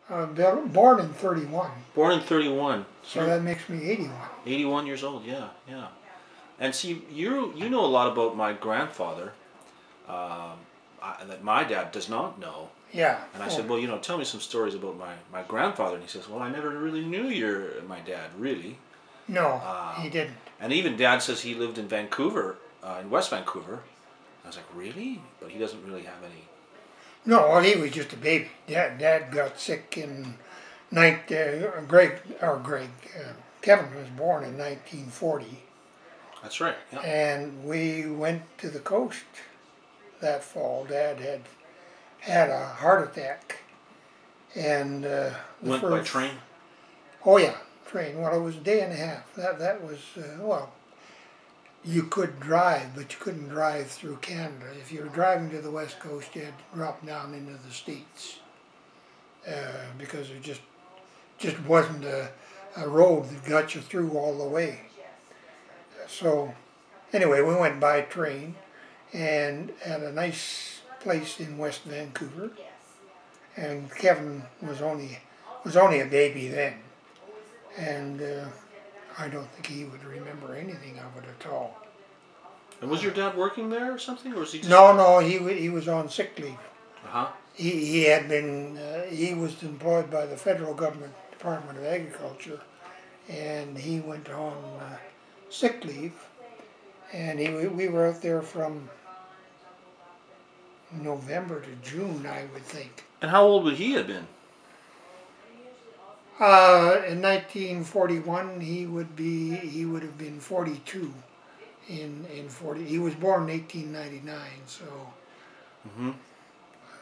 Born in 31. Born in 31. So that makes me 81. 81 years old, yeah, yeah. And see, you know a lot about my grandfather that my dad does not know. Yeah. And I said, well, tell me some stories about my grandfather. And he says, well, I never really knew my dad, really. No, he didn't. And even Dad says he lived in Vancouver, in West Vancouver. I was like, really? But he doesn't really have any. No, well, he was just a baby. Dad got sick in Kevin was born in 1940. That's right. Yeah. And we went to the coast that fall. Dad had a heart attack, and went by train. Oh yeah, train. Well, it was a day and a half. That was well. You could drive, but you couldn't drive through Canada. If you were driving to the west coast, you had to drop down into the States because it just wasn't a road that got you through all the way. So anyway, we went by train and at a nice place in West Vancouver. And Kevin was only a baby then, and I don't think he would remember anything of it at all. And was your dad working there or something, or was he just... No, he was on sick leave. Uh-huh. He had been he was employed by the federal government Department of Agriculture, and he went on sick leave, and we were out there from November to June, I would think. And how old would he have been? In 1941, he would have been 42. In 40, he was born in 1899, so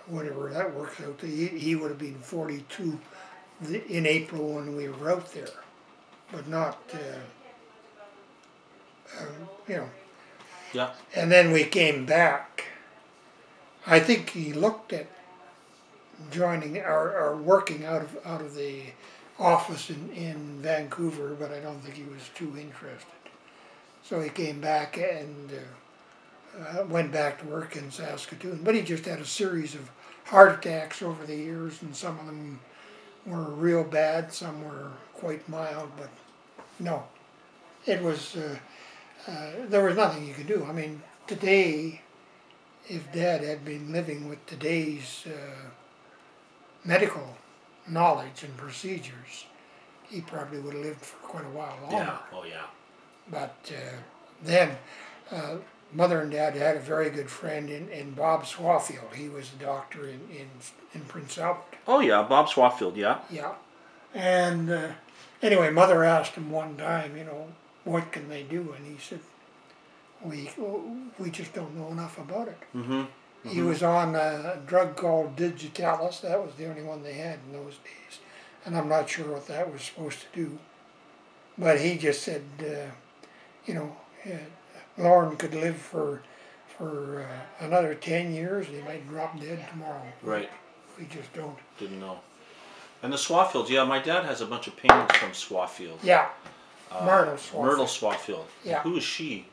whatever that works out to, he would have been 42 in April when we were out there, but not, Yeah. And then we came back. I think he looked at joining or working out of the office in Vancouver, but I don't think he was too interested. So he came back and went back to work in Saskatoon. But he just had a series of heart attacks over the years, and some of them were real bad, some were quite mild, but no. It was, there was nothing you could do. I mean, today, if Dad had been living with today's medical knowledge and procedures, he probably would have lived for quite a while longer. Yeah, oh yeah. But then Mother and Dad had a very good friend in Bob Swafield. He was a doctor in Prince Albert. Oh yeah, Bob Swafield, yeah. Yeah. And anyway, Mother asked him one time, what can they do? And he said, we just don't know enough about it. He was on a drug called Digitalis. That was the only one they had in those days. And I'm not sure what that was supposed to do. But he just said, Lauren could live for another 10 years. He might drop dead tomorrow. Right. We just don't. Didn't know. And the Swafields, yeah, my dad has a bunch of paintings from Swafield. Yeah. Myrtle Swafield. Myrtle Swafield. Yeah. Who is she?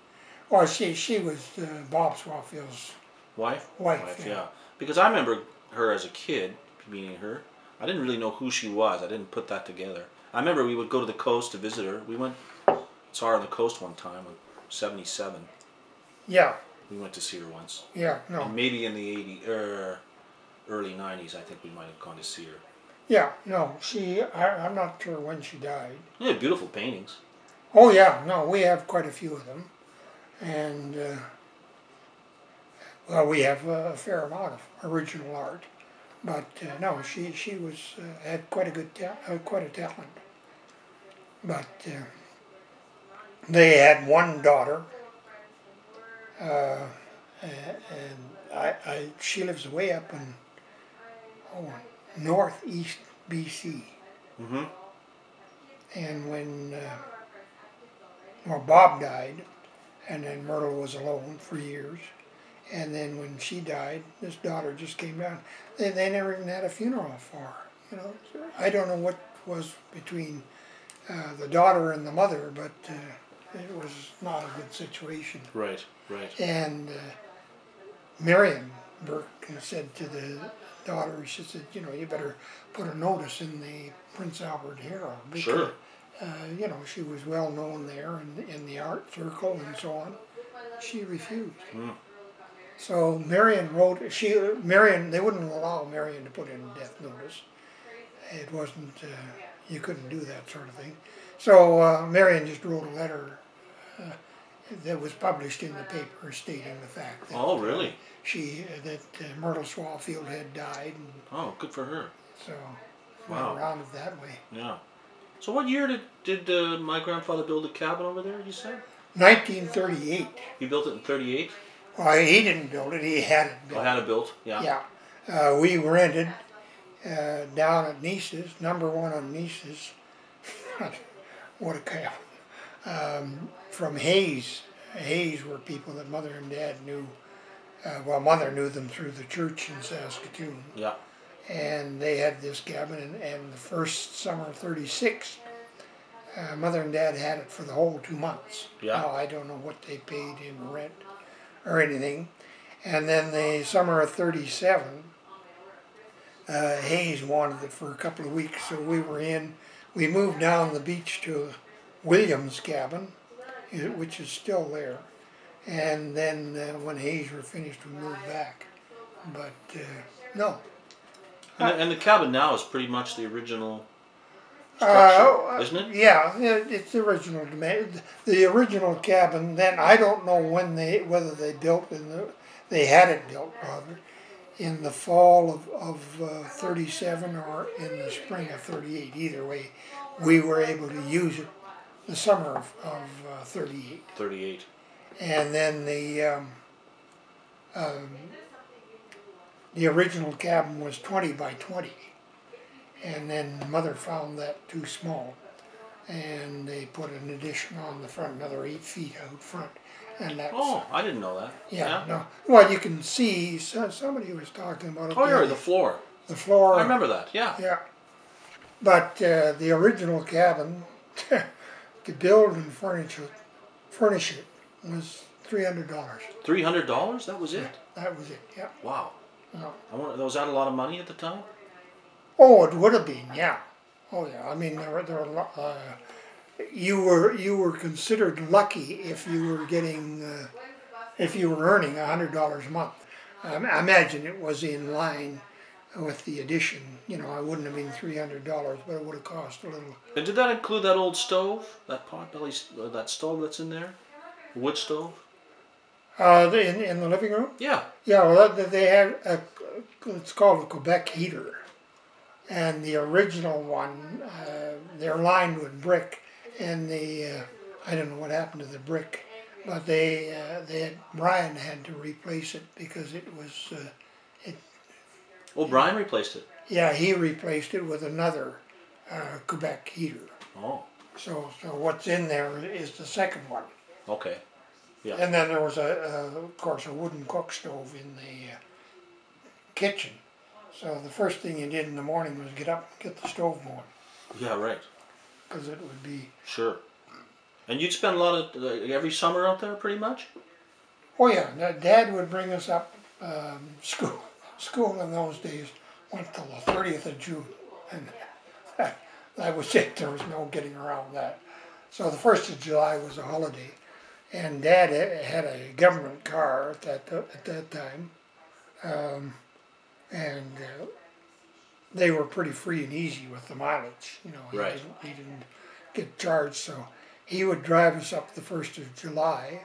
Well, she was Bob Swafield's wife. Wife, yeah. Because I remember her as a kid, meeting her. I didn't really know who she was. I didn't put that together. I remember we would go to the coast to visit her. We went, saw her on the coast one time in 77. Yeah. We went to see her once. Yeah, no. And maybe in the early 90s, I think we might have gone to see her. Yeah, no, I'm not sure when she died. Yeah, beautiful paintings. Oh yeah, no, we have quite a few of them. And, well, we have a fair amount of original art. But no, she had quite a talent. But they had one daughter, and she lives way up in northeast BC. And when Bob died, and then Myrtle was alone for years. And then when she died, this daughter just came down. They never even had a funeral for her. I don't know what was between the daughter and the mother, but it was not a good situation. Right. And Miriam Burke said to daughter, she said, you know, you better put a notice in the Prince Albert Herald. Because, Sure. you know, she was well known there in the art circle and so on. She refused. Mm. So Marion wrote, they wouldn't allow Marion to put in a death notice. It wasn't, you couldn't do that sort of thing. So Marion just wrote a letter that was published in the paper stating the fact that Oh, really? Myrtle Swallfield had died. And Oh, good for her. so Wow. went around it that way. Yeah. So what year did my grandfather build a cabin over there, you said? 1938. He built it in 38? Well, he didn't build it, he had it built. I had it built, yeah. Yeah. We rented down at Nice's, number 1 on Nice's. What a cabin. From Hayes. Hayes were people that Mother and Dad knew. Well, Mother knew them through the church in Saskatoon. Yeah. And they had this cabin, and the first summer of 36, Mother and Dad had it for the whole 2 months. Yeah. Now, I don't know what they paid in rent or anything. And then the summer of 37, Hayes wanted it for a couple of weeks, so we moved down the beach to Williams' cabin, which is still there. And then when Hayes were finished, we moved back. But no. And the cabin now is pretty much the original structure, isn't it? Yeah, it's the original. The original cabin. Then I don't know whether they built they had it built rather in the fall of 37 or in the spring of 38. Either way, we were able to use it the summer of 38. 38. And then the original cabin was 20 by 20. And then Mother found that too small. And they put an addition on the front, another 8 feet out front. And that's, Oh, I didn't know that. yeah, no. Well, you can see, somebody was talking about it. Oh, yeah, the floor. The floor. I remember that, yeah. Yeah. But the original cabin, to build and furnish it was $300. $300? That was it? That was it, yeah. Wow. No. Was that a lot of money at the time? Oh, it would have been, yeah. Oh, yeah. I mean, there were you were considered lucky if you were getting if you were earning $100 a month. I imagine it was in line with the addition. You know, it wouldn't have been $300, but it would have cost a little. And did that include that old stove, that potbelly, that stove that's in there, wood stove? In the living room? Yeah. Yeah, well, they had it's called a Quebec heater. And the original one, they're lined with brick, and I don't know what happened to the brick, but Brian had to replace it because it was, Oh, Brian replaced it? Yeah, he replaced it with another Quebec heater. Oh. So what's in there is the second one. Okay. Yeah. And then there was of course, a wooden cook stove in the kitchen. So the first thing you did in the morning was get up and get the stove going. Yeah, right. Because it would be... Sure. And you'd spend a lot of, every summer out there pretty much? Oh yeah, Dad would bring us up, school in those days went till the 30th of June. And that was it, there was no getting around that. So the 1st of July was a holiday. And Dad had a government car at that time. And they were pretty free and easy with the mileage. You know, Right. He didn't get charged, so he would drive us up the 1st of July,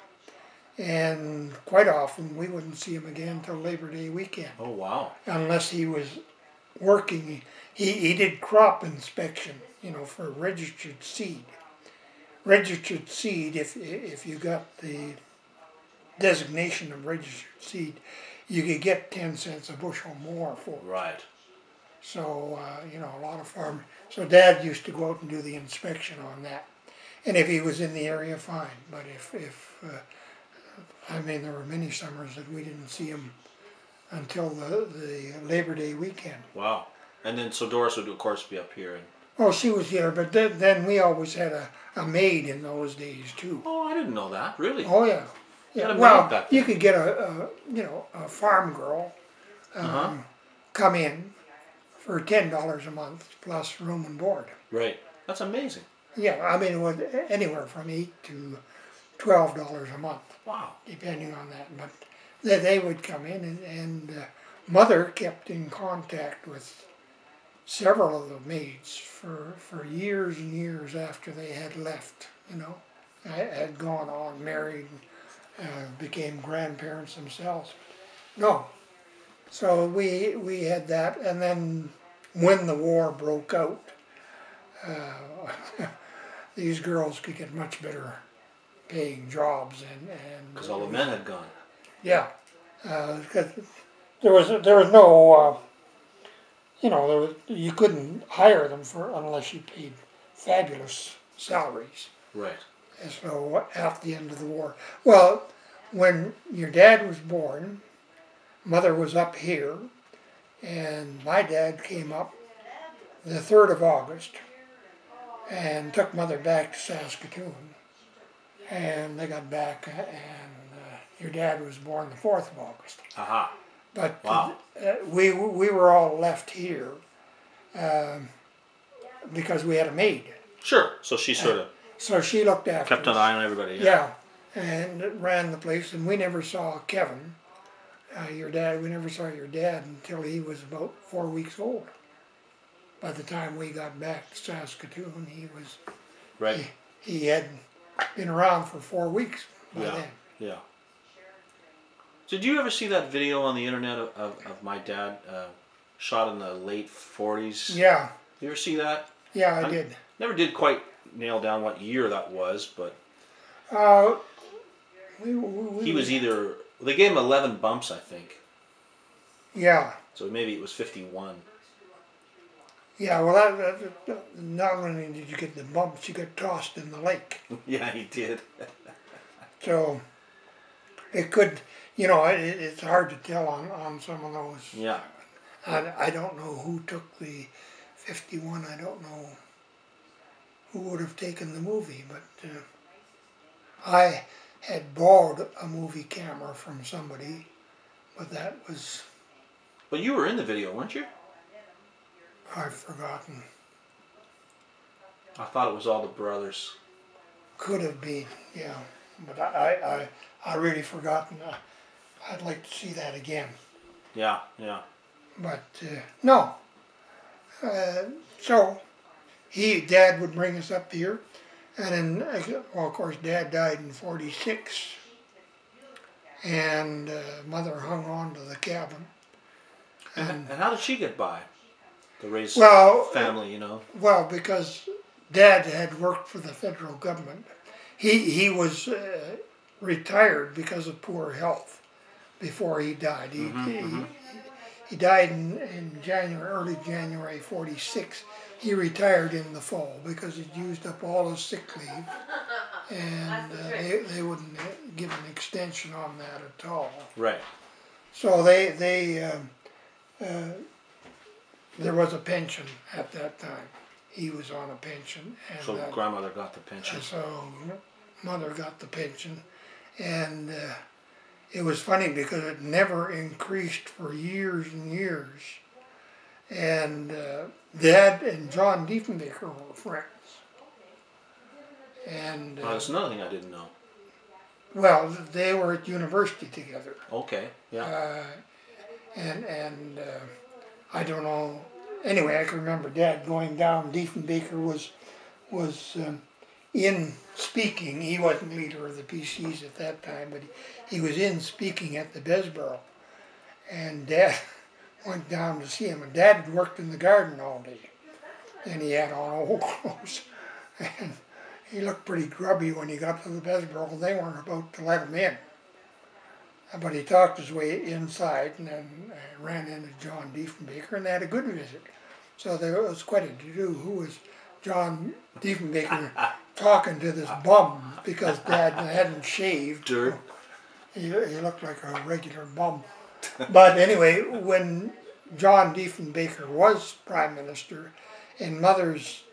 and quite often we wouldn't see him again until Labor Day weekend. Oh, wow. Unless he was working. He did crop inspection, you know, for registered seed. Registered seed, if you got the designation of registered seed, you could get 10 cents a bushel more for it. Right. So, you know, a lot of farmers. So Dad used to go out and do the inspection on that. And if he was in the area, fine. But I mean, there were many summers that we didn't see him until the Labor Day weekend. Wow. And then, so Doris would, of course, be up here. And... Oh, she was here, but then we always had a maid in those days, too. Oh, I didn't know that. Really? Oh, yeah. You had a maid Well, back you then. could get a farm girl, come in for $10 a month plus room and board. Right. That's amazing. Yeah, I mean, it was anywhere from $8 to $12 a month, Wow. depending on that. But they would come in, and Mother kept in contact with several of the maids for years and years after they had left, you know. Had gone on, married, became grandparents themselves. No. So we had that, and then when the war broke out, these girls could get much better paying jobs, and Because all the men had gone. yeah, because there was no you know, you couldn't hire them unless you paid fabulous salaries. Right. And so at the end of the war, well, when your dad was born, Mother was up here, and my dad came up the 3rd of August and took Mother back to Saskatoon. And they got back, and your dad was born the 4th of August. Aha. But wow. We were all left here because we had a maid. Sure. So she sort of So she looked after kept an us. eye on everybody. Yeah, and ran the place, and we never saw Kevin, your dad. We never saw your dad until he was about 4 weeks old. By the time we got back to Saskatoon, he was Right. he had been around for 4 weeks by then. Yeah. Did you ever see that video on the internet of my dad shot in the late 40s? Yeah. You ever see that? Yeah, I did. Never did quite nail down what year that was, but he was either, they gave him 11 bumps, I think. Yeah. So maybe it was 51. Yeah, well, not only did you get the bumps, you got tossed in the lake. Yeah, he did. So it could, you know, it's hard to tell on some of those. Yeah. I don't know who took the 51. I don't know who would have taken the movie, but I had borrowed a movie camera from somebody, but that was... But you were in the video, weren't you? I've forgotten. I thought it was all the brothers. Could have been, yeah. But I really forgotten. I'd like to see that again. Yeah, yeah. But no. So Dad would bring us up here, and then, well, of course, Dad died in '46, and Mother hung on to the cabin. And how did she get by? To raise family, you know. Well, because Dad had worked for the federal government. He was retired because of poor health before he died. He died in January, early January '46. He retired in the fall because he'd used up all his sick leave, and they wouldn't give an extension on that at all. Right. So there was a pension at that time. He was on a pension. And so grandmother got the pension. So Mother got the pension. And it was funny because it never increased for years and years. And Dad and John Diefenbaker were friends. And that's another thing I didn't know. Well, they were at university together. Okay, yeah. And I don't know. Anyway, I can remember Dad going down. Diefenbaker was in speaking. He wasn't leader of the PCs at that time, but he was in speaking at the Besborough. And Dad went down to see him. And Dad had worked in the garden all day, and he had on old clothes. And he looked pretty grubby when he got to the Besborough. They weren't about to let him in. But he talked his way inside and then ran into John Diefenbaker, and they had a good visit. So there was quite a to-do. Who was John Diefenbaker talking to this bum because Dad hadn't shaved? Dirt. He looked like a regular bum. But anyway, when John Diefenbaker was Prime Minister and Mother's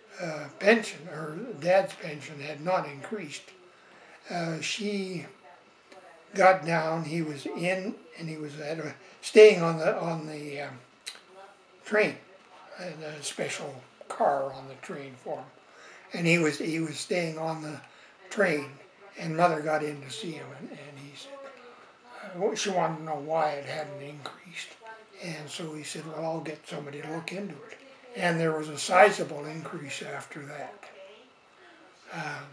pension, or Dad's pension, had not increased, she got down. He was in, and he was staying on the train, and a special car on the train for him. And he was staying on the train, and Mother got in to see him, and he said, she wanted to know why it hadn't increased. And so he said, well, I'll get somebody to look into it. And there was a sizable increase after that.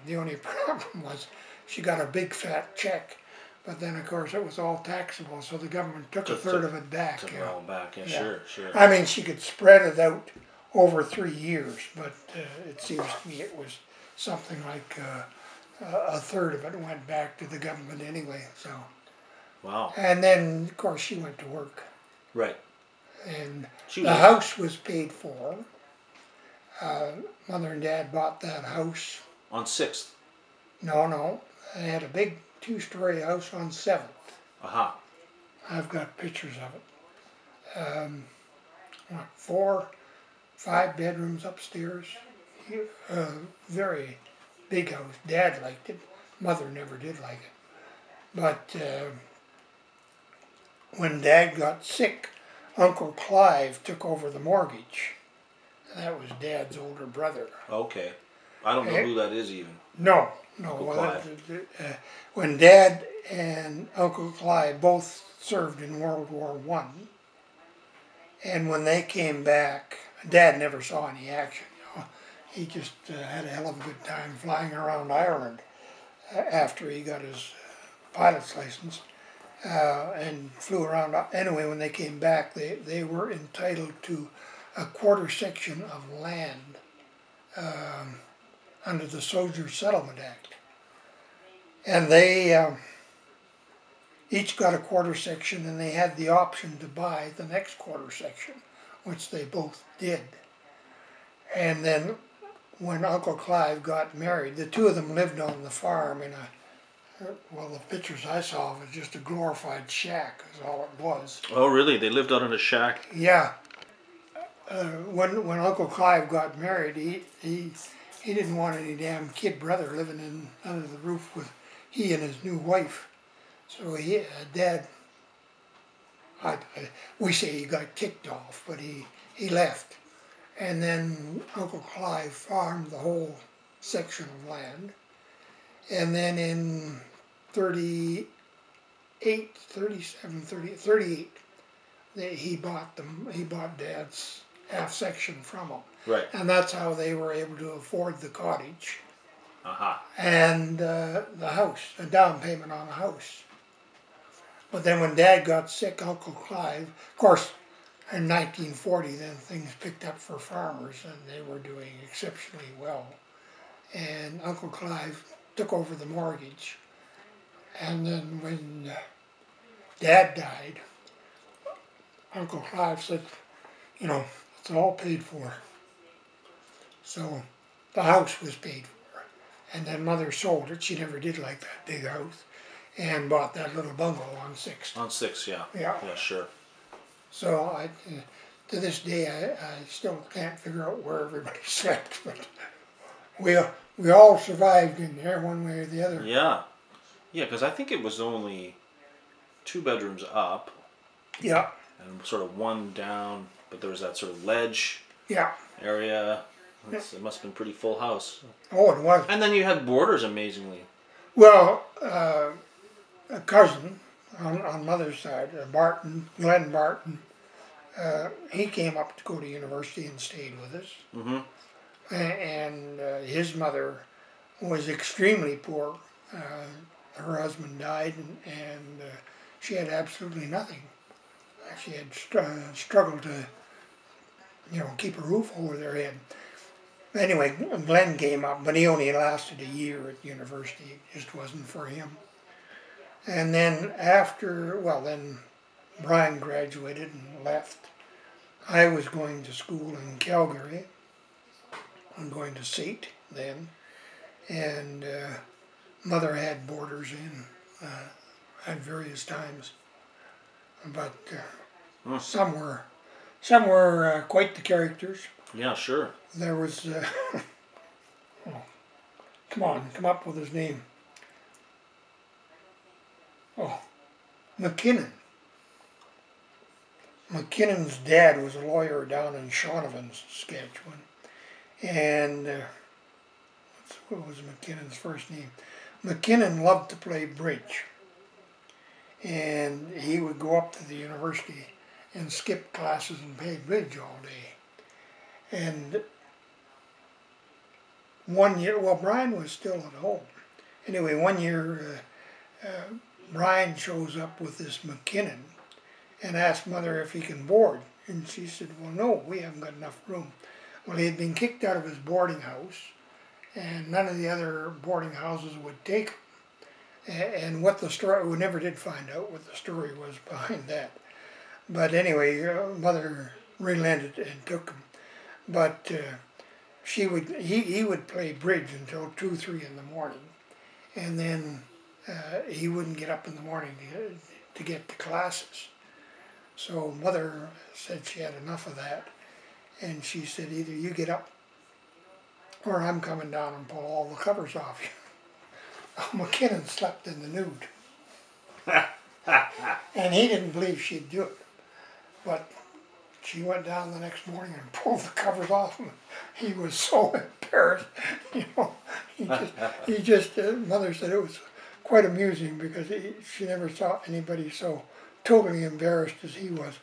The only problem was she got a big fat check, but then of course it was all taxable, so the government took a third of it back. Took it all back, yeah, sure. I mean, she could spread it out over 3 years, but it seems to me it was something like a third of it went back to the government anyway. So. Wow. And then of course she went to work. Right. And the house was paid for. Mother and Dad bought that house. On 6th? No. They had a big 2-story house on 7th. Aha. I've got pictures of it. 4, 5 bedrooms upstairs. Very big house. Dad liked it. Mother never did like it. But when Dad got sick, Uncle Clive took over the mortgage. That was Dad's older brother. Okay. I don't know who that is even. No. Uncle Clive. When Dad and Uncle Clive both served in World War I, and when they came back, Dad never saw any action. He just had a hell of a good time flying around Ireland after he got his pilot's license. And flew around. Anyway, when they came back, they were entitled to a quarter section of land under the Soldiers Settlement Act. And they each got a quarter section, and they had the option to buy the next quarter section, which they both did. And then when Uncle Clive got married, the two of them lived on the farm in well, the pictures I saw was just a glorified shack, is all it was. Oh, really? They lived out in a shack? Yeah. When Uncle Clive got married, he didn't want any damn kid brother living under the roof with he and his new wife. So Dad, we say he got kicked off, but he left. And then Uncle Clive farmed the whole section of land. And then in 38, he bought Dad's half section from him. Right. And that's how they were able to afford the cottage. Aha. And the house, a down payment on the house. But then when Dad got sick, Uncle Clive, of course, in 1940, then things picked up for farmers, and they were doing exceptionally well. And Uncle Clive took over the mortgage. And then when Dad died, Uncle Clive said, it's all paid for. So the house was paid for. And then Mother sold it. She never did like that big house. And bought that little bungalow on 6th. On 6th, yeah. Yeah. Yeah, sure. So to this day, I still can't figure out where everybody slept. But we all survived in there one way or the other. Yeah. Yeah, because I think it was only 2 bedrooms up. Yeah. And sort of 1 down, but there was that sort of ledge area. It must have been a pretty full house. Oh, it was. And then you had boarders, amazingly. Well, a cousin on Mother's side, Glenn Barton, he came up to go to university and stayed with us. Mm-hmm. And his mother was extremely poor. Her husband died, and she had absolutely nothing. She had struggled to, keep a roof over their head. Anyway, Glenn came up, but he only lasted a year at university. It just wasn't for him. And then then Brian graduated and left. I was going to school in Calgary. I'm going to Sept then. And Mother had boarders in at various times. But some were quite the characters. Yeah, sure. There was, come up with his name. Oh, McKinnon. McKinnon's dad was a lawyer down in Shaunavon, Saskatchewan, and what was McKinnon's first name? McKinnon loved to play bridge, and he would go up to the university and skip classes and play bridge all day. And one year, well, Brian was still at home. Anyway, one year, Brian shows up with this McKinnon and asked Mother if he can board. And she said, well, no, we haven't got enough room. Well, he had been kicked out of his boarding house, and none of the other boarding houses would take him. And what the story, we never did find out what the story was behind that. But anyway, Mother relented and took him. But he would play bridge until 2, 3 in the morning, and then he wouldn't get up in the morning to get to classes. So Mother said she had enough of that, and she said, either you get up or I'm coming down and pull all the covers off you. McKinnon slept in the nude. And he didn't believe she'd do it. But she went down the next morning and pulled the covers off him. He was so embarrassed. You know, Mother said it was quite amusing because she never saw anybody so totally embarrassed as he was.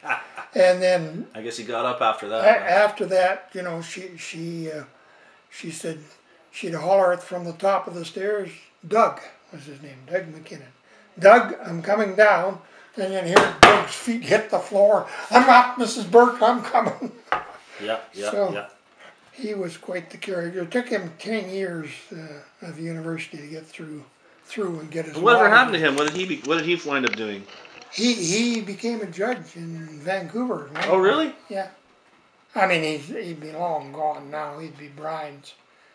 And then I guess he got up after that. After that, you know, she said she'd holler it from the top of the stairs. Doug was his name, Doug McKinnon. Doug, I'm coming down. And then hear Doug's feet hit the floor. I'm up, Mrs. Burke, I'm coming. Yeah. He was quite the character. It took him 10 years of university to get through and get his. And whatever happened to him? What did he wind up doing? He became a judge in Vancouver. Right? Oh, really? Yeah. I mean, he'd be long gone now. He'd be Brian's.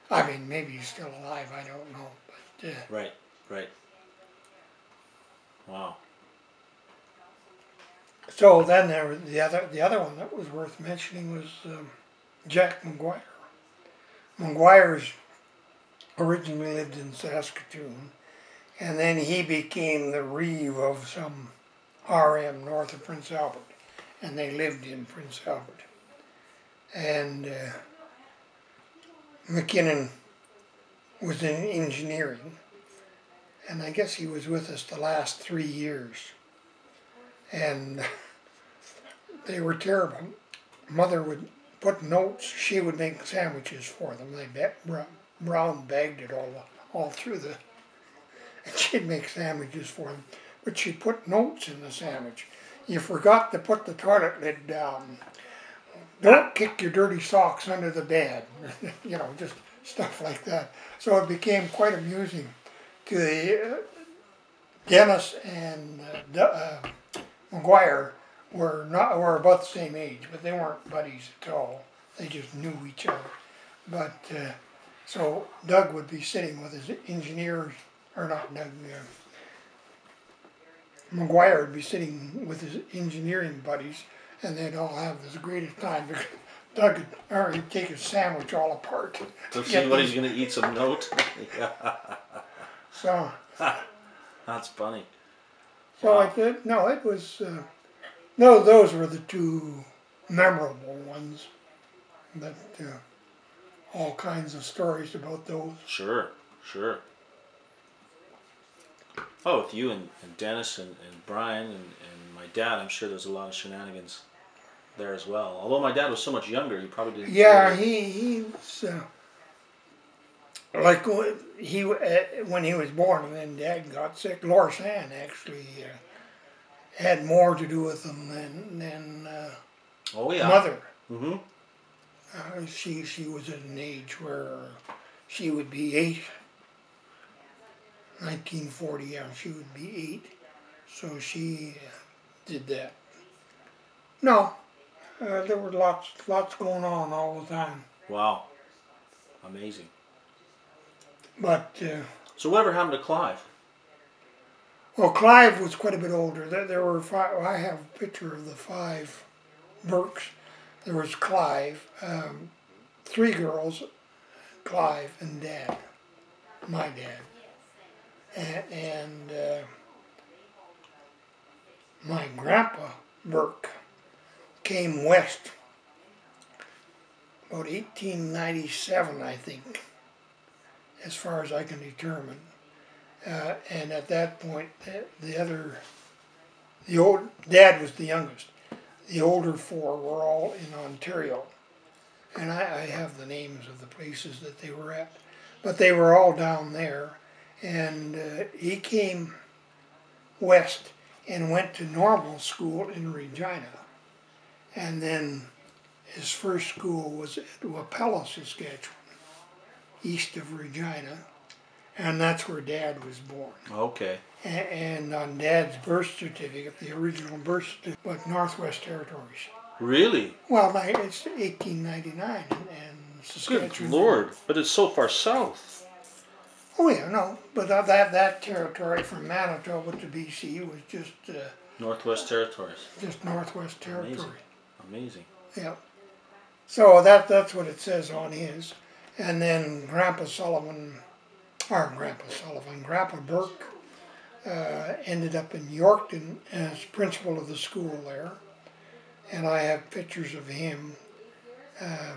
I mean, maybe he's still alive. I don't know. But Right. Wow. So then there was the other one that was worth mentioning was Jack McGuire. McGuire's originally lived in Saskatoon, and then he became the reeve of some RM north of Prince Albert, and they lived in Prince Albert. And McKinnon was in engineering, and I guess he was with us the last 3 years. And they were terrible. Mother would put notes. She would make sandwiches for them. They brown bagged it all through the. And she'd make sandwiches for them, but she'd put notes in the sandwich. You forgot to put the toilet lid down. Don't kick your dirty socks under the bed. You know, just stuff like that. So it became quite amusing to the Dennis and McGuire were about the same age, but they weren't buddies at all. They just knew each other. But so Doug would be sitting with his engineers, or not Doug. McGuire would be sitting with his engineering buddies, and they'd all have this greatest time because Doug he'd take his sandwich all apart. To see what he's going to eat, some note. So. That's funny. So Wow. it was, no, those were the two memorable ones. That all kinds of stories about those. Sure. Oh, with you and Dennis and Brian and my dad, I'm sure there's a lot of shenanigans there as well. Although my dad was so much younger, he probably didn't. Yeah, he was like when he was born, and then Dad got sick. Lorsan actually had more to do with him than Mother. Mm-hmm. She was at an age where she would be 8. 1940, yeah, she would be 8. So she did that. No, there were lots going on all the time. Wow. Amazing. But so whatever happened to Clive? well, Clive was quite a bit older. There were 5. I have a picture of the 5 Burkes. There was Clive, 3 girls, Clive and Dad, my dad, and my grandpa Burke came west about 1897, I think, as far as I can determine. And at that point, the old Dad was the youngest. The older four were all in Ontario, and I have the names of the places that they were at, but they were all down there. And he came west and went to normal school in Regina, and then his first school was at Wapella, Saskatchewan, east of Regina, and that's where Dad was born. Okay. And on Dad's birth certificate, the original birth certificate, but Northwest Territories. Really? Well, it's 1899, and Saskatchewan. Good Lord! But it's so far south. Oh yeah, no, but that territory from Manitoba to BC was just Northwest Territories. just Northwest Territory. Amazing. Yeah. So that's what it says on his, and then Grandpa Burke ended up in Yorkton as principal of the school there, and I have pictures of him,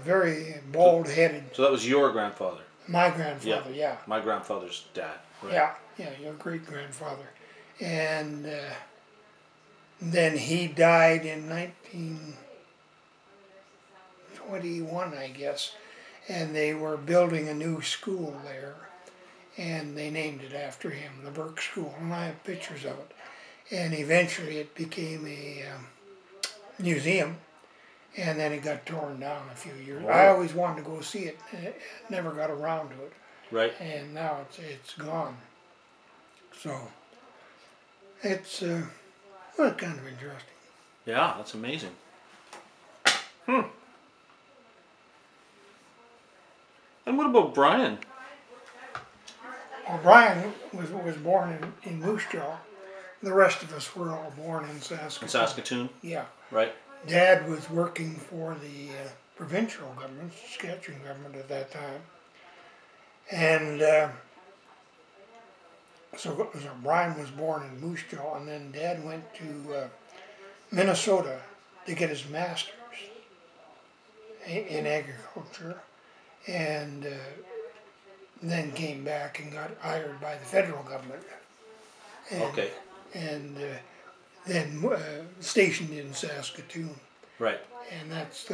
very bald-headed. So that was your grandfather? My grandfather, yeah. My grandfather's dad. Right. Yeah, your great-grandfather. And then he died in 1921, I guess, and they were building a new school there, and they named it after him, the Burke School, and I have pictures of it. And eventually it became a museum, and then it got torn down a few years. Wow. I always wanted to go see it, and never got around to it. Right. And now it's gone. So it's well, kind of interesting. Yeah, that's amazing. And what about Brian? Well, Brian was born in Moose Jaw. The rest of us were all born in Saskatoon. In Saskatoon? Yeah. Right. Dad was working for the provincial government, Saskatchewan government at that time. And so Brian was born in Moose Jaw, and then Dad went to Minnesota to get his master's in agriculture, and then came back and got hired by the federal government. And, Okay. And then stationed in Saskatoon. Right. And that's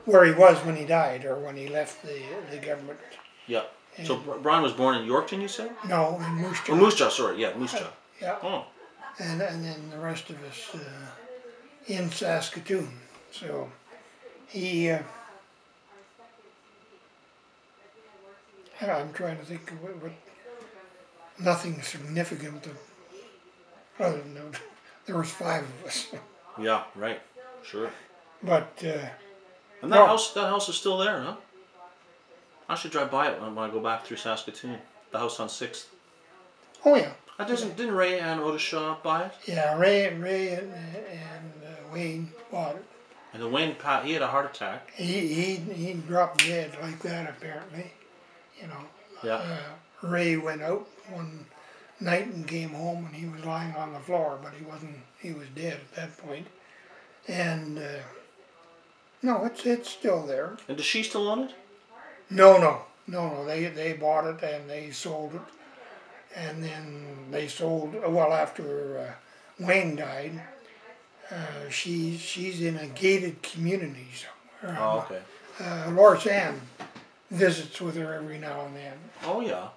where he was when he died, or when he left the government. Yeah. And So Brian was born in Yorkton, you said? no, in Moose Jaw. Oh, Moose Jaw, sorry. Yeah, Moose Jaw. Yeah. Oh. And then the rest of us in Saskatoon. So he. I'm trying to think of what nothing significant other than there was 5 of us. Yeah, right. Sure. But And that house is still there, huh? I should drive by it when I go back through Saskatoon. The house on 6th. oh yeah, Didn't Ray and Odisha buy it? yeah. Ray and Wayne bought it. And then Wayne, he had a heart attack. He dropped dead like that apparently. You know. Yeah. Ray went out one night and came home, and he was lying on the floor, but he wasn't. He was dead at that point. And no, it's still there. And does she still own it? No. They bought it and they sold it, and then they sold. Well, after Wayne died, she's in a gated community somewhere. Oh, okay. Loris Ann visits with her every now and then. Oh, yeah.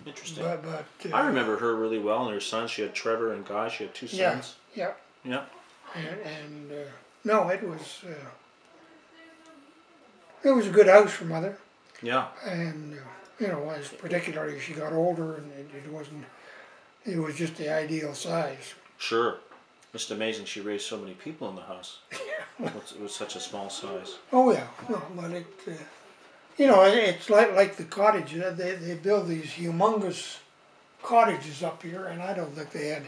Interesting. But I remember her really well and her sons. She had Trevor and Guy. She had 2 sons. Yeah. Yeah. And no, it was a good house for Mother. Yeah. And as particularly as she got older, and it was just the ideal size. Sure. It's amazing she raised so many people in the house. It was such a small size. Oh yeah, no, but it's like the cottages. They build these humongous cottages up here, and I don't think they had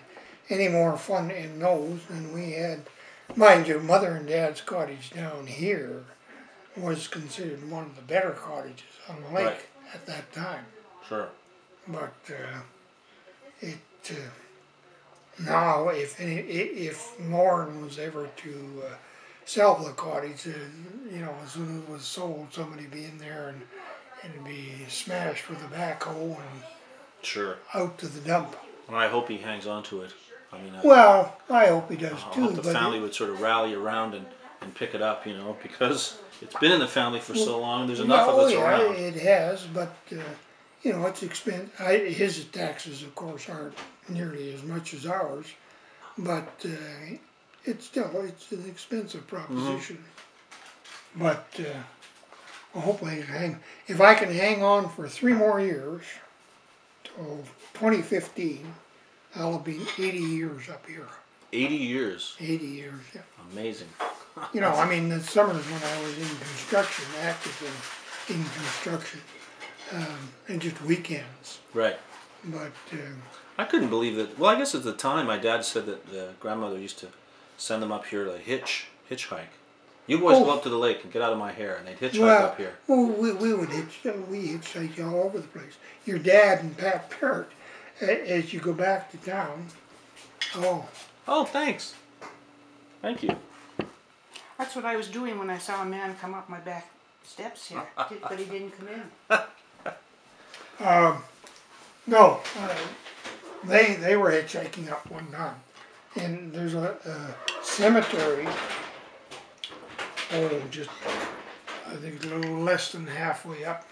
any more fun in those than we had. Mind you, Mother and Dad's cottage down here was considered one of the better cottages on the lake at that time. Sure. But now, if Lauren was ever to sell the cottage. You know, as soon as it was sold, somebody be in there and be smashed with a backhoe and Sure. out to the dump. Well, I hope he hangs on to it. I mean, Well, I hope he does I too. hope the but family would sort of rally around and pick it up, you know, because it's been in the family for so long. There's enough of us around. it has, but you know, it's expensive. His taxes, of course, aren't nearly as much as ours, but it's an expensive proposition. But hopefully, if I can hang on for 3 more years till 2015, I'll be 80 years up here. 80 years. 80 years, yeah. Amazing. You know, I mean, the summers when I was in construction, active in construction, and just weekends. Right. But I couldn't believe that. Well, I guess at the time, my dad said that the grandmother used to send them up here to hitchhike. You boys go up to the lake and get out of my hair, and they'd hitchhike up here. Well, we would hitchhike all over the place. Your dad and Pat Parrott, as you go back to town. Oh, thanks. Thank you. That's what I was doing when I saw a man come up my back steps here, but he didn't come in. No, they were hitchhiking up one time, and there's a cemetery. Just I think a little less than halfway up,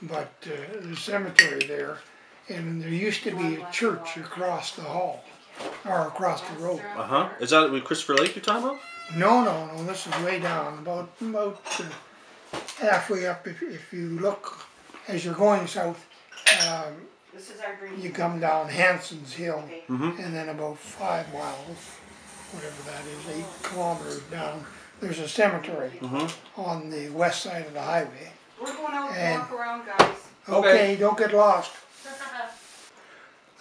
but there's a cemetery there, and there used to be a church across the hall, or across the road. Is that with Christopher Lake you're talking about? No, this is way down, about halfway up. If you look as you're going south, This is our green. you come down Hanson's Hill, Okay. and then about 5 miles, whatever that is, 8 kilometers down, there's a cemetery on the west side of the highway. We're going out And- to walk around, guys. Okay, don't get lost.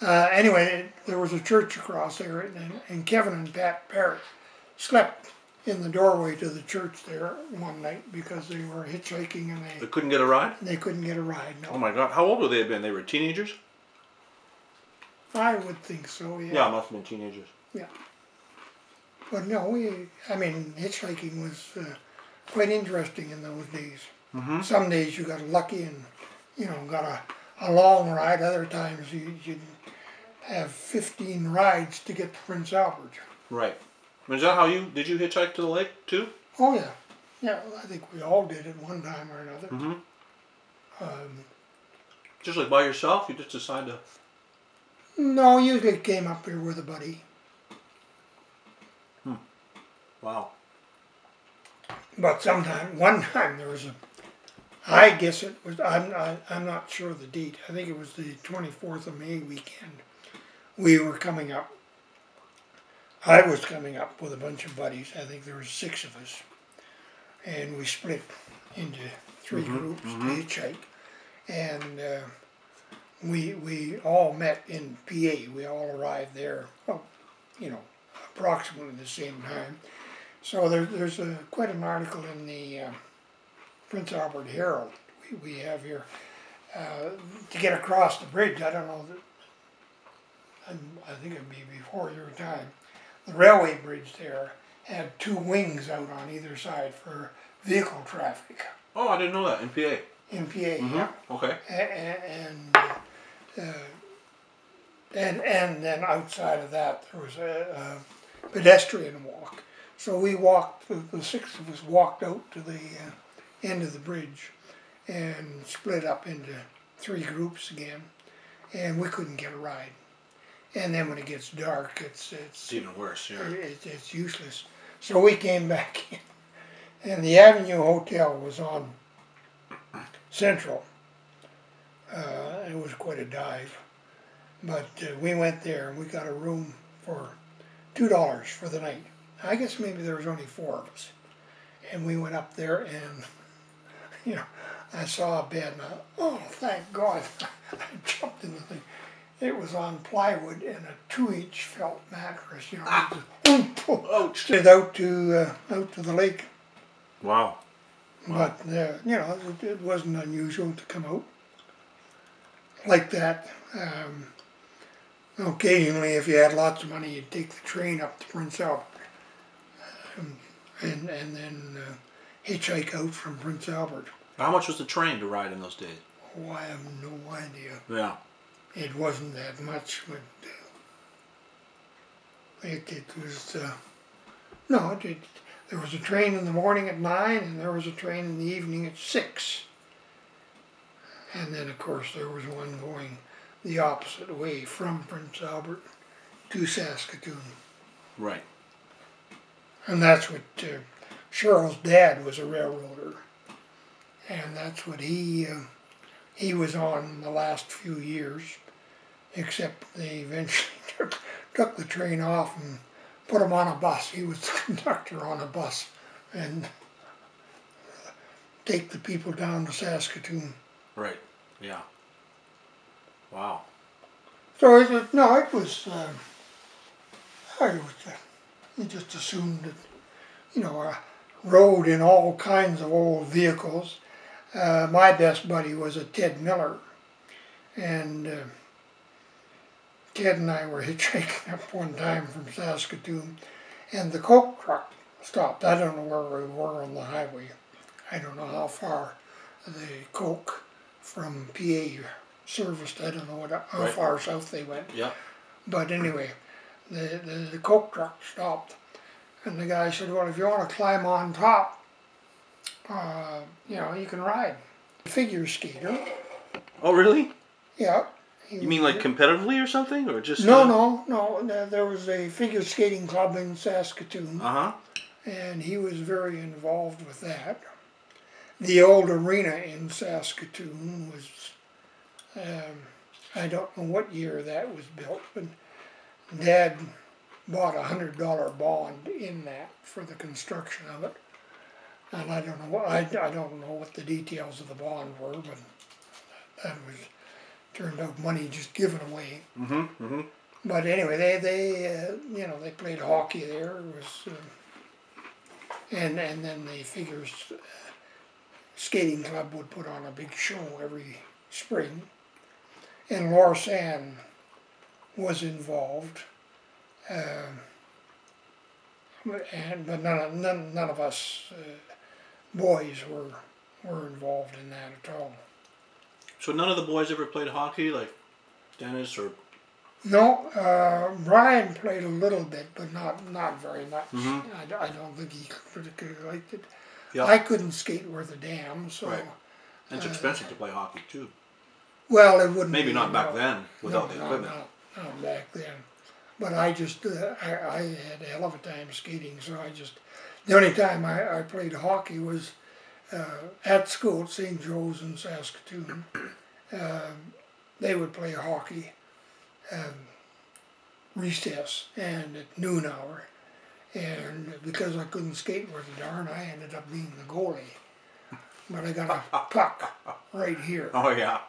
Anyway, there was a church across there, and Kevin and Pat Parrott slept in the doorway to the church there one night because they were hitchhiking and They couldn't get a ride? they couldn't get a ride. No, Oh my God. How old would they have been? They were teenagers? I would think so. Yeah, must have been teenagers. But no, hitchhiking was quite interesting in those days. Some days you got lucky and, got a long ride. Other times you'd have 15 rides to get to Prince Albert. Right. Is that how did you hitchhike to the lake too? Oh yeah. Yeah, I think we all did at one time or another. Just like by yourself? You just decide to... No, usually came up here with a buddy. Wow. But one time there was I guess it was, I'm not sure of the date. I think it was the 24th of May weekend. We were coming up. I was coming up with a bunch of buddies. I think there were 6 of us. And we split into 3 groups to hitchhike. And we all met in PA. We all arrived there, approximately the same time. So there's quite an article in the Prince Albert Herald we have here. To get across the bridge, I don't know, I think it'd be before your time. The railway bridge there had 2 wings out on either side for vehicle traffic. Oh, I didn't know that. In PA? In PA, yeah. Okay. And then outside of that there was a pedestrian walk. So we walked, the 6 of us walked out to the end of the bridge and split up into 3 groups again, and we couldn't get a ride. And then when it gets dark, it's even worse, yeah. It's useless. So we came back in, and the Avenue Hotel was on Central. It was quite a dive, but we went there and we got a room for $2 for the night. I guess maybe there was only 4 of us, and we went up there and I saw a bed and I thought, oh, thank God. I jumped in the thing. It was on plywood and a 2-inch felt mattress, straight out to the lake. Wow. But it wasn't unusual to come out like that. Occasionally, if you had lots of money, you'd take the train up to Prince Albert. and then hitchhike out from Prince Albert. How much was the train to ride in those days? Oh, I have no idea. Yeah. It wasn't that much, but it was, no, there was a train in the morning at 9 and there was a train in the evening at 6. And then of course there was one going the opposite way from Prince Albert to Saskatoon. Right. And that's what Cheryl's dad was a railroader. And that's what he was on the last few years, except they eventually took the train off and put him on a bus. He was the conductor on a bus and take the people down to Saskatoon. Right. Yeah. Wow. So it was, you just assumed that, rode in all kinds of old vehicles. My best buddy was a Ted Miller, and Ted and I were hitchhiking up one time from Saskatoon, and the Coke truck stopped. I don't know where we were on the highway. I don't know how far the Coke from PA serviced. I don't know how far south they went. Yeah. But anyway, the Coke truck stopped, and the guy said, "Well, if you want to climb on top, you can ride." Figure skater. Oh, really? Yeah. You mean like competitively or something, or just? No. There was a figure skating club in Saskatoon. And he was very involved with that. The old arena in Saskatoon was, I don't know what year that was built, but Dad bought $100 bond in that for the construction of it. And I don't know what the details of the bond were, but that turned out money just given away. But anyway, they played hockey there. It was, and then the figure skating club would put on a big show every spring, and Lorsan was involved. But none of us boys were involved in that at all. So none of the boys ever played hockey, like Dennis or? No, Brian played a little bit, but not very much. I don't think he particularly liked it. Yeah. I couldn't skate worth a damn, so. Right. And it's expensive to play hockey too. Well, it wouldn't. Maybe be, not back then without the equipment. Not back then. But I just, I had a hell of a time skating, so the only time I played hockey was at school at St. Joe's in Saskatoon. They would play hockey recess and at noon hour. And because I couldn't skate worth a darn, I ended up being the goalie. But I got a puck right here. Oh, yeah.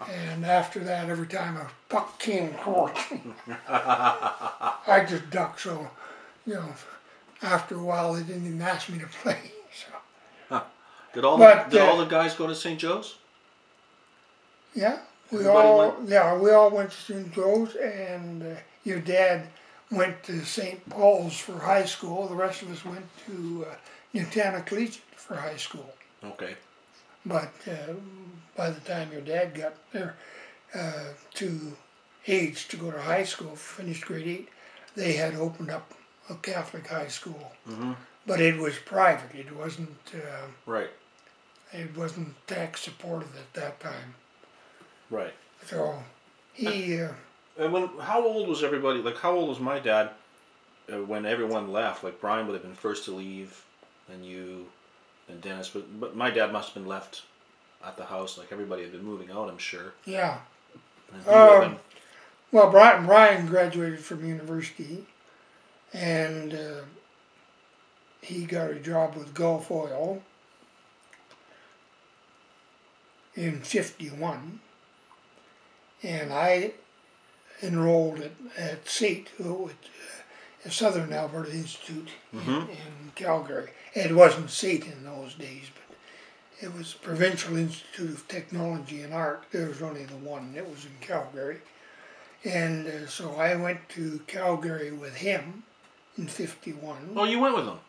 And after that, every time a puck came towards me, I just ducked. So, after a while, they didn't even ask me to play. So. Huh. Did all the guys go to St. Joe's? Yeah, we all went to St. Joe's, and your dad went to St. Paul's for high school. The rest of us went to Newtana Collegiate for high school. Okay. But by the time your dad got there to age to go to high school, finished grade 8, they had opened up a Catholic high school. But it was private. It wasn't. Right. It wasn't tax supported at that time. Right. So he. And how old was everybody? Like, how old was my dad when everyone left? Like, Brian would have been first to leave, and you, and Dennis. But my dad must have been left at the house. Like, everybody had been moving out, I'm sure. Yeah. Well, Brian graduated from university, and he got a job with Gulf Oil in '51, and I enrolled at Sept, a Southern Alberta Institute in Calgary. It wasn't Sept in those days, but it was Provincial Institute of Technology and Art. There was only the one. It was in Calgary. And so I went to Calgary with him in '51. Oh, you went with him?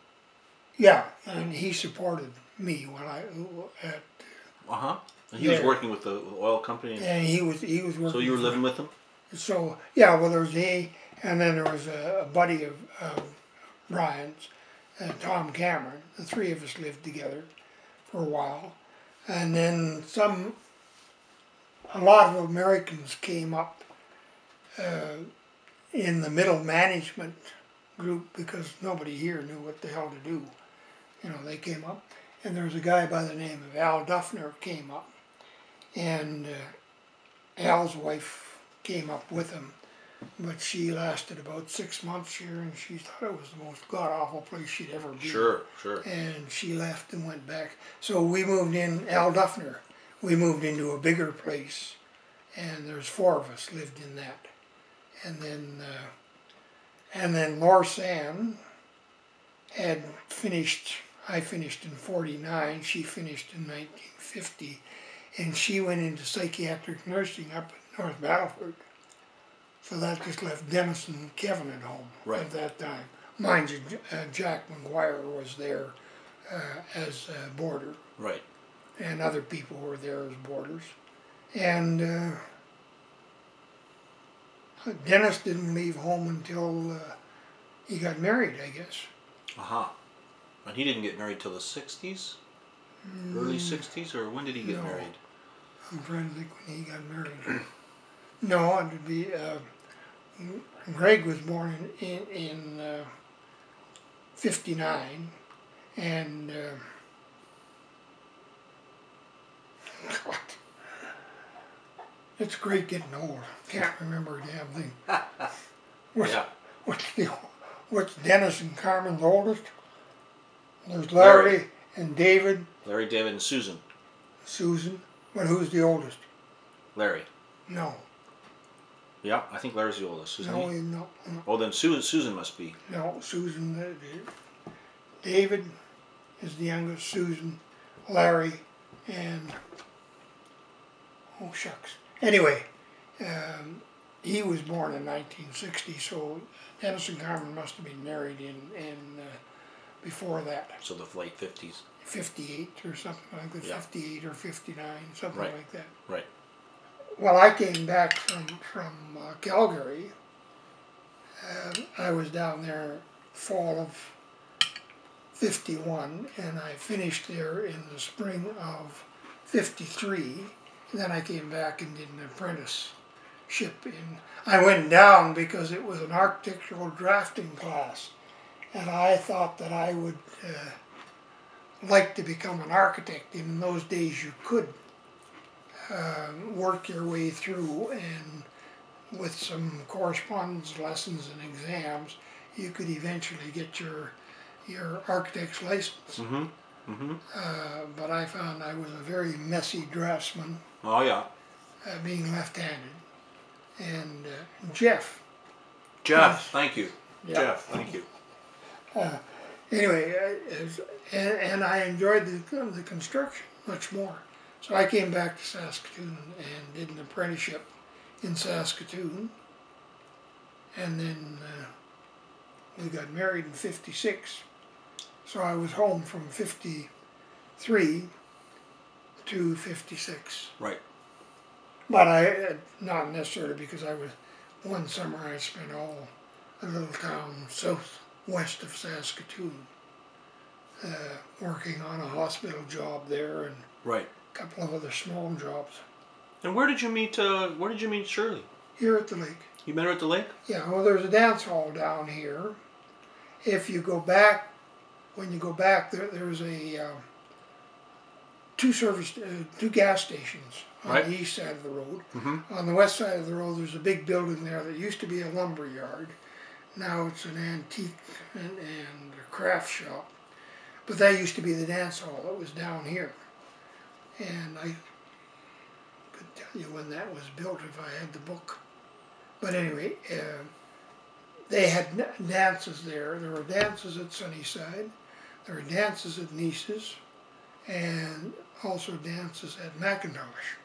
Yeah, and he supported me when I at And he was there. working with the oil company. And he was working. So you were living with him? So yeah, well, there was he, and then there was a buddy of Brian's, Tom Cameron. The three of us lived together for a while, and then a lot of Americans came up in the middle management group because nobody here knew what the hell to do. You know, they came up, and there was a guy by the name of Al Duffner came up, and Al's wife came up with him, but she lasted about 6 months here, and she thought it was the most god-awful place she'd ever been. Sure, sure. And she left and went back. So we moved in, Al Duffner, we moved into a bigger place, and there's 4 of us lived in that. And then Lorsan had finished, I finished in 49, she finished in 1950, and she went into psychiatric nursing up at North Battleford. So that just left Dennis and Kevin at home at that time. Mind you, Jack McGuire was there as a boarder. Right. And other people were there as boarders. And Dennis didn't leave home until he got married, I guess. And he didn't get married till the 60s? Early 60s? Or when did he get married? I'm trying to think when he got married. No, it would be, Greg was born in 59, and God, it's great getting old. Can't remember a damn thing. What's Dennis and Carmen's oldest? There's Larry and David. Larry, David, and Susan. Susan. But who's the oldest? Larry. No. Yeah, I think Larry's the oldest, isn't he? No. Oh, then Susan must be. No, Susan. David is the youngest. Susan, Larry, and oh shucks. Anyway, he was born in 1960, so Dennis and Carmen must have been married in before that. So the late 50s. 58 or something like that. 58 or 59, something like that. Right. Well, I came back from Calgary. I was down there fall of 51, and I finished there in the spring of 53. And then I came back and did an apprenticeship. I went down because it was an architectural drafting class, and I thought that I would like to become an architect. In those days you could work your way through, and with some correspondence lessons and exams you could eventually get your architect's license. But I found I was a very messy draftsman. Oh yeah. Being left-handed. And Jeff. Thank you. Yeah. Jeff, thank you. Anyway, and I enjoyed the construction much more. So I came back to Saskatoon and did an apprenticeship in Saskatoon. And then we got married in 56. So I was home from 53 to 56. Right. But I, not necessarily because one summer I spent a little town southwest of Saskatoon working on a hospital job there and a couple of other small jobs. And where did you meet Shirley? Here at the lake. You met her at the lake? Yeah, well there's a dance hall down here. If you go back, when you go back, there's a two gas stations on the east side of the road. On the west side of the road there's a big building there that used to be a lumber yard. Now it's an antique and a craft shop. But that used to be the dance hall that was down here. And I could tell you when that was built if I had the book. But anyway, they had dances there. There were dances at Sunnyside. There were dances at Nice's. And also dances at McIntosh.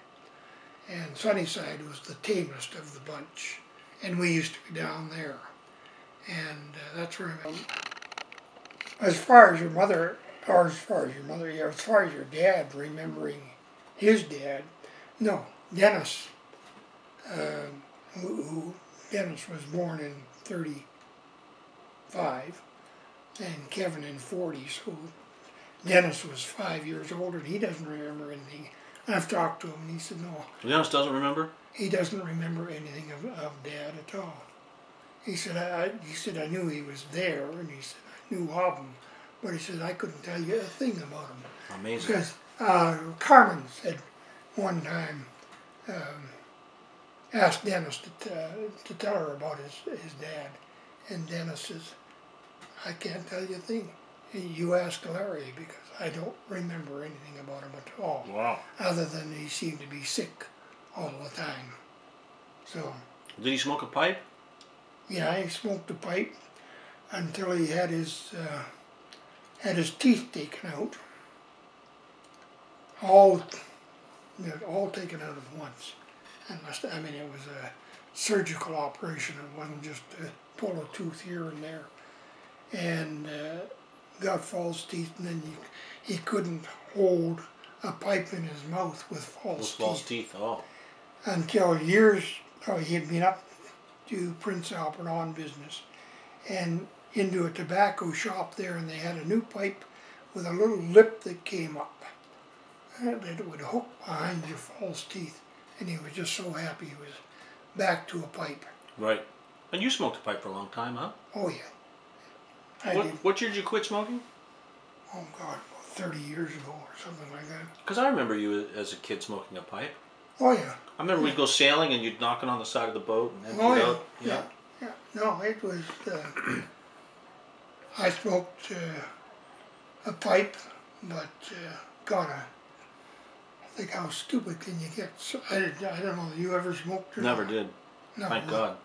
And Sunnyside was the tamest of the bunch. And we used to be down there. And that's where I met. As far as your mother, or as far as your mother, yeah, as far as your dad remembering his dad, no, Dennis, uh, who Dennis was born in 35 and Kevin in 40, so Dennis was 5 years older and he doesn't remember anything. I've talked to him and he said no, Dennis doesn't remember? he doesn't remember anything of Dad at all. He said I knew he was there and he said I knew of him, but he said I couldn't tell you a thing about him. Amazing. Because Carmen said one time, asked Dennis to tell her about his dad, and Dennis says, I can't tell you a thing. You ask Larry because I don't remember anything about him at all. Wow. Other than he seemed to be sick all the time. So. Did he smoke a pipe? Yeah, he smoked a pipe until he had his teeth taken out. All taken out at once. It was a surgical operation. It wasn't just to pull a tooth here and there. And got false teeth, and then he couldn't hold a pipe in his mouth with false teeth. Oh. Until he had been up to Prince Albert on business and into a tobacco shop there, and they had a new pipe with a little lip that came up. And it would hook behind your false teeth, and he was just so happy he was back to a pipe. Right. And you smoked a pipe for a long time, huh? Oh yeah. What year did you quit smoking? Oh God, 30 years ago or something like that. Because I remember you as a kid smoking a pipe. Oh yeah. I remember we'd go sailing and you'd knock it on the side of the boat and empty it out. Yeah. No, it was. I smoked a pipe, but God, I think how stupid can you get? So, I don't know. You ever smoked? Or Never not? did. No. Thank God.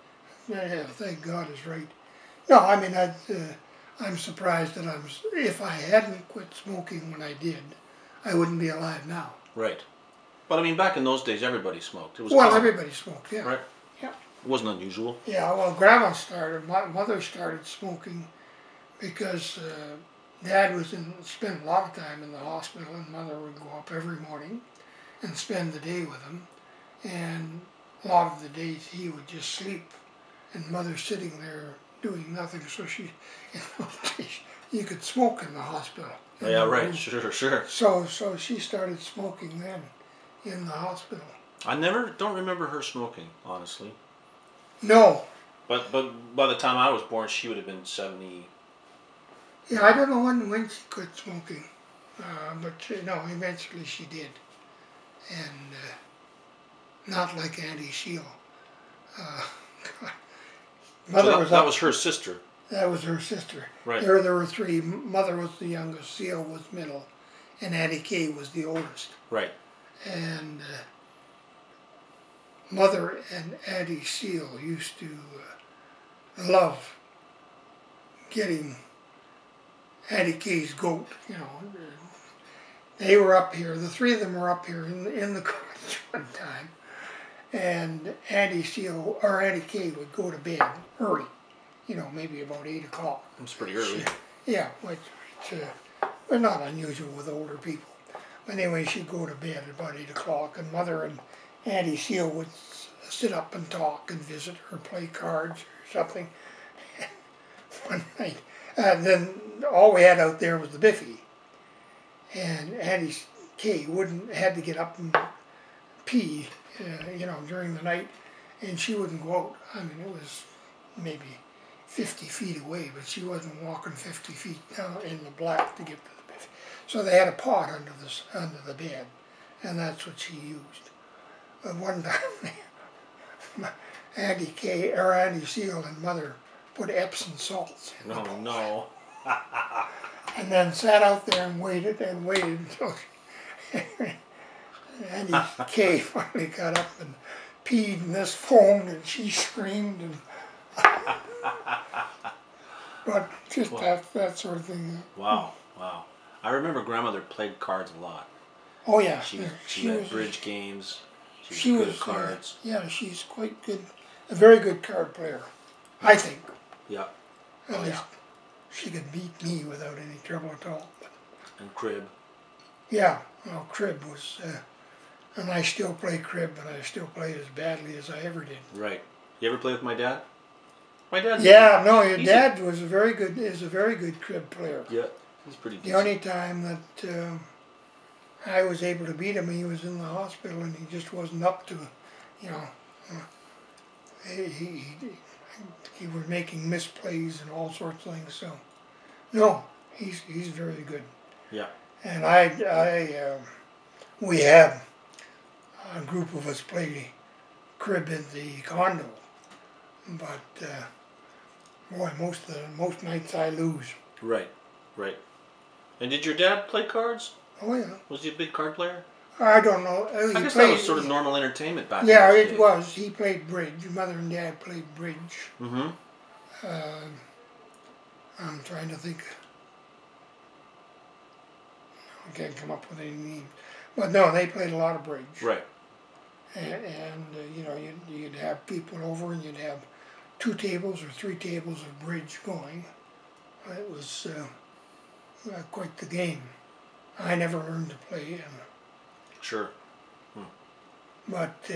Yeah, thank God is right. No, I mean I'm surprised that if I hadn't quit smoking when I did, I wouldn't be alive now. Right. But I mean, back in those days, everybody smoked. It was Well, common. everybody smoked, yeah. Right. Yeah. It wasn't unusual. Yeah, well, Grandma started, my mother started smoking because Dad spent a lot of time in the hospital, and Mother would go up every morning and spend the day with him. And a lot of the days he would just sleep, and Mother sitting there doing nothing. So you could smoke in the hospital. Yeah, right. Sure. So she started smoking then in the hospital. I don't remember her smoking, honestly. No. But by the time I was born, she would have been 70. Yeah, I don't know when she quit smoking, but eventually she did, and not like Auntie Sheila. Mother that was her sister. That was her sister. Right. There were three. Mother was the youngest, Seal was middle, and Auntie Kay was the oldest. Right. And Mother and Auntie Seal used to love getting Auntie Kay's goat. They were up here. The three of them were up here in the cottage one time, and Auntie Seal or Auntie Kay would go to bed early. Maybe about 8 o'clock. That's pretty early. Yeah, which was not unusual with older people. But anyway, she'd go to bed at about 8 o'clock, and Mother and Auntie Seal would sit up and talk and visit or play cards or something. One night, and then all we had out there was the biffy, and Auntie Kay had to get up and pee, during the night, and she wouldn't go out. I mean, it was maybe 50 feet away, but she wasn't walking 50 feet down in the black to get to the biffy. So they had a pot under the bed, and that's what she used. But one time, Auntie Kay or Auntie Seal and Mother put Epsom salts in the bowl. No. And then sat out there and waited until Auntie Kay finally got up and peed, and this foamed, and she screamed, and but just that sort of thing. Wow. I remember Grandmother played cards a lot. Oh yeah. She had bridge games. She was was good at cards. Yeah, she's quite good. A very good card player, I think. Yeah. At least. she could beat me without any trouble at all. But And crib. yeah, well, crib was, and I still play crib, and I still play as badly as I ever did. Right. You ever play with my dad? My dad. Yeah, no, your dad was a very good crib player. Yeah, he's pretty decent. The only time that I was able to beat him, he was in the hospital, and he just wasn't up to, you know, he was making misplays and all sorts of things. So, no, he's very good. Yeah. And we have a group of us play crib in the condo, but boy, most nights I lose. Right. Right. And did your dad play cards? Oh yeah. Was he a big card player? I don't know. I guess that was sort of normal entertainment back Yeah, in those it days. was. He played bridge. Mother and Dad played bridge. Mm-hmm. I'm trying to think. I can't come up with any names. But no, they played a lot of bridge. Right. And you know, you'd have people over, and you'd have 2 tables or 3 tables of bridge going. It was quite the game. I never learned to play, Sure. but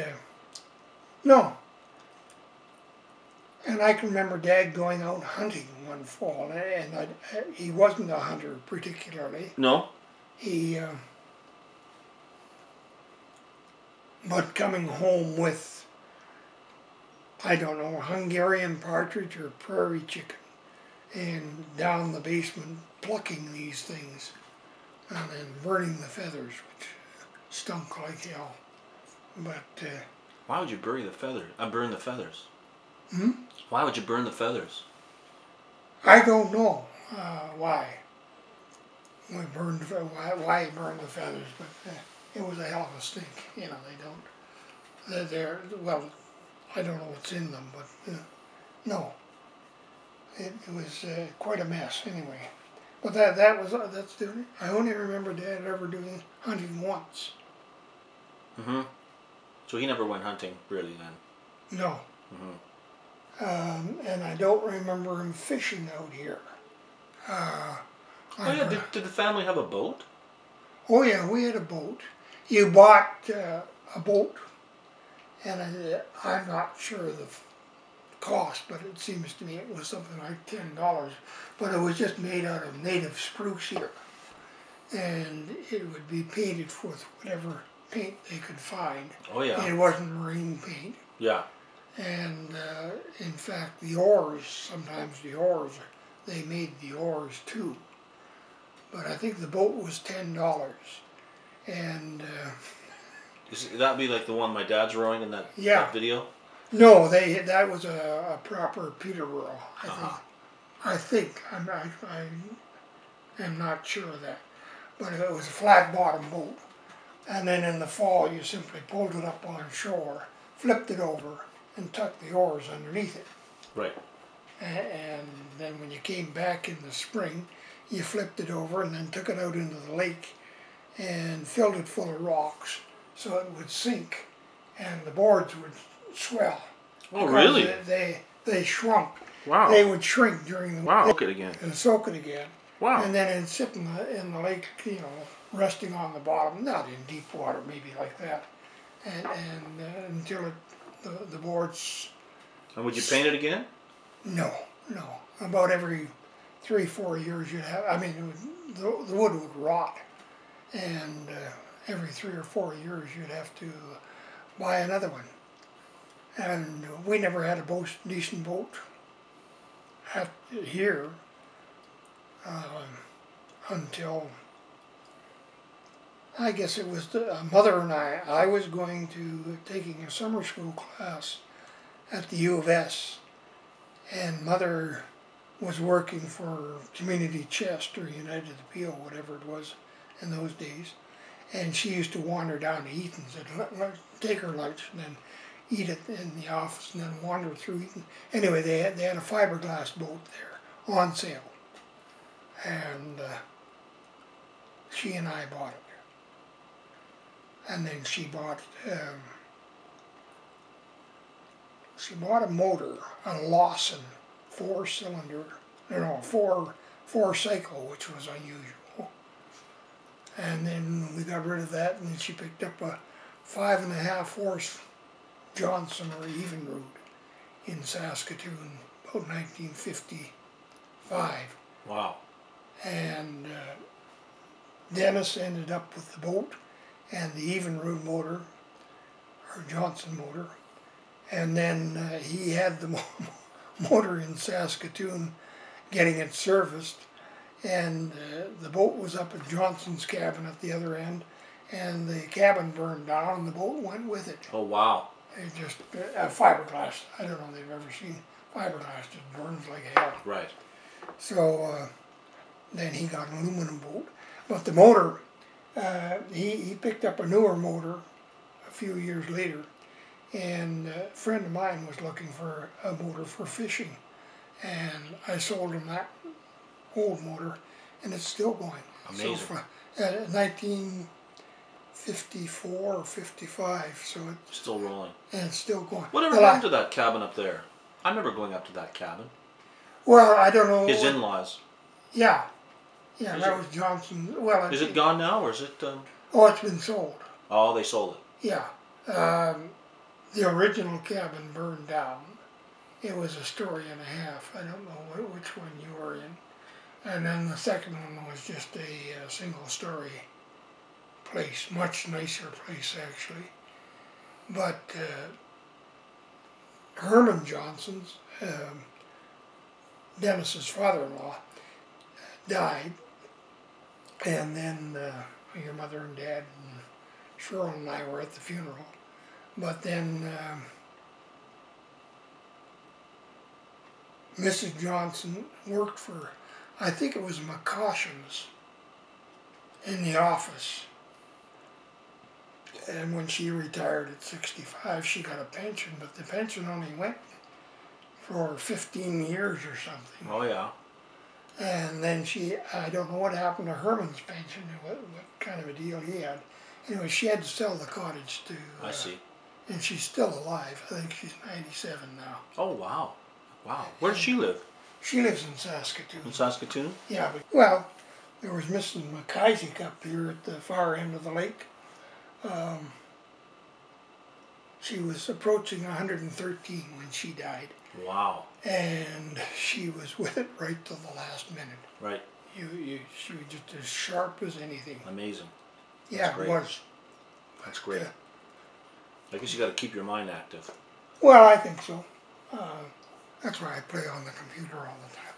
no. And I can remember Dad going out hunting one fall, and he wasn't a hunter particularly. No? He, but coming home with, I don't know, Hungarian partridge or prairie chicken, and down the basement plucking these things, and then burning the feathers, which stunk like hell. But Why would you burn the feathers? Burn the feathers. hmm? Why would you burn the feathers? I don't know why. We burned why he burned the feathers, but it was a hell of a stink. You know, they're well, I don't know what's in them, but no, it was quite a mess anyway. But that's different. I only remember Dad ever doing hunting once. Mm-hmm. So he never went hunting really then. No. Mm-hmm. And I don't remember him fishing out here. Oh yeah, did the family have a boat? Oh yeah, we had a boat. You bought a boat, and I'm not sure of the cost, but it seems to me it was something like $10. But it was just made out of native spruce here, and it would be painted with whatever paint they could find. Oh yeah. It wasn't marine paint. Yeah. And in fact, the oars, sometimes they made the oars too. But I think the boat was $10. And That'd be like the one my dad's rowing in that video? no, that was a proper Peterborough, I think. I think. I'm not sure of that. But it was a flat bottom boat. And then in the fall, you simply pulled it up on shore, flipped it over, and tucked the oars underneath it. Right. And then when you came back in the spring, you flipped it over and then took it out into the lake and filled it full of rocks so it would sink and the boards would swell. Oh, really? They shrunk. Wow. They would shrink during the Wow. Soak it again. and soak it again. Wow. And then it'd sit in the lake, you know, resting on the bottom, not in deep water, maybe like that, and until the boards. And would you paint it again? No. About every 3-4 years you'd have. I mean, the wood would rot, and every 3 or 4 years you'd have to buy another one. And we never had a decent boat here until. I guess it was Mother and I was going to taking a summer school class at the U of S, and Mother was working for Community Chest or United Appeal, whatever it was in those days, and she used to wander down to Eaton's and take her lunch and then eat it in the office and then wander through Eaton. Anyway, they had a fiberglass boat there on sale, and she and I bought it. And then she bought a motor, a Lawson 4 4-cycle, which was unusual. And then we got rid of that, and then she picked up a 5.5 horse Johnson or Evinrude in Saskatoon about 1955. Wow. And Dennis ended up with the boat and the Evinrude motor, or Johnson motor, and then he had the motor in Saskatoon getting it serviced, and the boat was up at Johnson's cabin at the other end, and the cabin burned down and the boat went with it. Oh, wow. It just, fiberglass, I don't know if they've ever seen fiberglass, just burns like hell. Right. So then he got an aluminum boat. But the motor, he picked up a newer motor a few years later, and a friend of mine was looking for a motor for fishing, and I sold him that old motor, and it's still going. Amazing. So 1954 or 55, so it's Still rolling. and it's still going. Whatever Well, happened to that cabin up there? I remember going up to that cabin. Well, I don't know. His in-laws. Yeah, Is that it- was Johnson. Well, Is it gone now, or is it? Oh, it's been sold. Oh, they sold it. Yeah. The original cabin burned down. It was a story and a half. I don't know which one you were in. And then the second one was just a single story place, much nicer place actually. But Herman Johnson's, Dennis's father-in-law, died, and then your mother and dad and Cheryl and I were at the funeral. But then Mrs. Johnson worked for, I think it was McCaution's, in the office. And when she retired at 65, she got a pension, but the pension only went for 15 years or something. Oh, yeah. And then I don't know what happened to Herman's pension, what kind of a deal he had. Anyway, she had to sell the cottage to... I see. And she's still alive. I think she's 97 now. Oh, wow. Wow. Where does she live? She lives in Saskatoon. In Saskatoon? Yeah, but, well, there was Mrs. McIsaac up here at the far end of the lake. She was approaching 113 when she died. Wow. And she was with it right till the last minute. Right. She was just as sharp as anything. Amazing. Yeah, great. it was. That's great. Yeah. I guess you got to keep your mind active. Well, I think so. That's why I play on the computer all the time.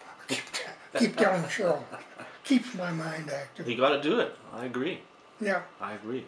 Keep telling Cheryl. Keeps my mind active. You got to do it. I agree. Yeah. I agree.